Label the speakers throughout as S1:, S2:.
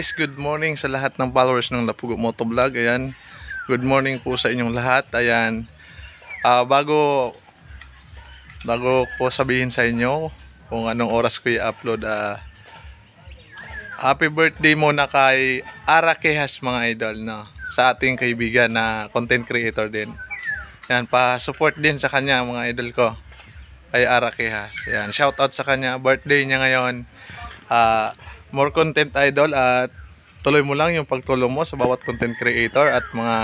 S1: guys, good morning sa lahat ng followers ng Lapugo Motovlog. Ayan, good morning po sa inyong lahat. Ayan, bago ko sabihin sa inyo kung anong oras ko i-upload, happy birthday muna kay Ara Quejas mga idol, no? Sa ating kaibigan na content creator din. Ayan, pa-support din sa kanya mga idol ko, kay Ara Quejas. Ayan, shout out sa kanya, birthday niya ngayon. More content idol, at tuloy mo lang yung pagtulong mo sa bawat content creator at mga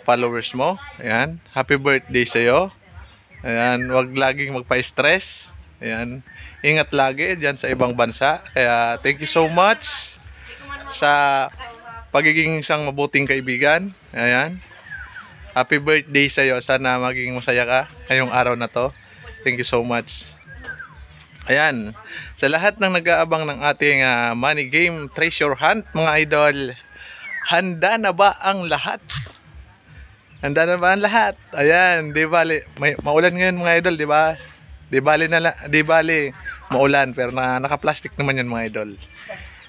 S1: followers mo. Ayan, happy birthday sa iyo. Ayan, wag laging magpa-stress. Ayan, ingat lagi diyan sa ibang bansa. Kaya thank you so much sa pagiging isang mabuting kaibigan. Ayan, happy birthday sa iyo. Sana maging masaya ka ngayong araw na to. Thank you so much. Ayan, sa lahat ng nag-aabang ng ating money game treasure hunt mga idol, handa na ba ang lahat? Handa na ba ang lahat? Ayan, di bali, maulan ngayon mga idol, di ba? Di bali maulan, pero naka-plastic naman yan mga idol.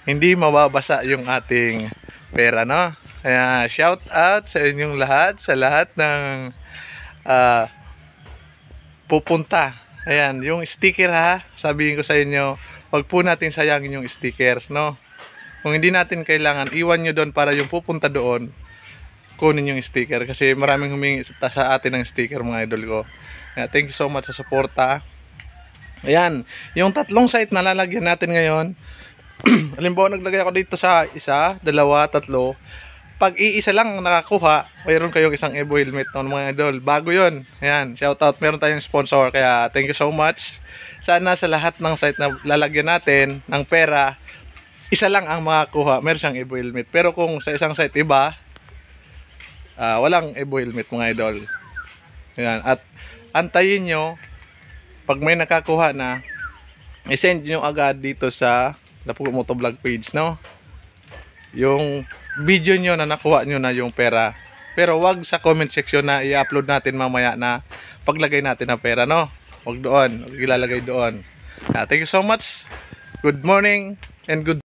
S1: Hindi mababasa yung ating pera, no? Kaya shout out sa inyong lahat, sa lahat ng pupunta. Ayan, yung sticker ha, sabihin ko sa inyo, wag po natin sayangin yung sticker, no? Kung hindi natin kailangan, iwan nyo doon para yung pupunta doon, kunin yung sticker. Kasi maraming humingi sa atin ng sticker mga idol ko. Ayan, thank you so much sa suporta. Ayan, yung tatlong site na lalagyan natin ngayon, halimbawa naglagay ako dito sa isa, dalawa, tatlo. Pag iisa lang nakakuha, mayroon kayong isang Evo helmet ng mga idol. Bago yun. Ayan, shout out. Meron tayong sponsor. Kaya thank you so much. Sana sa lahat ng site na lalagyan natin ng pera, isa lang ang makakuha. Meron siyang Evo helmet. Pero kung sa isang site iba, walang Evo helmet mga idol. Ayan. At antayin nyo, pag may nakakuha na, i-send nyo agad dito sa Lapugo Motovlog page, no? Yung video nyo na nakuha nyo na yung pera. Pero wag sa comment section na i-upload natin mamaya na paglagay natin ng pera, no? Wag doon, wag ilalagay doon. Thank you so much. Good morning and good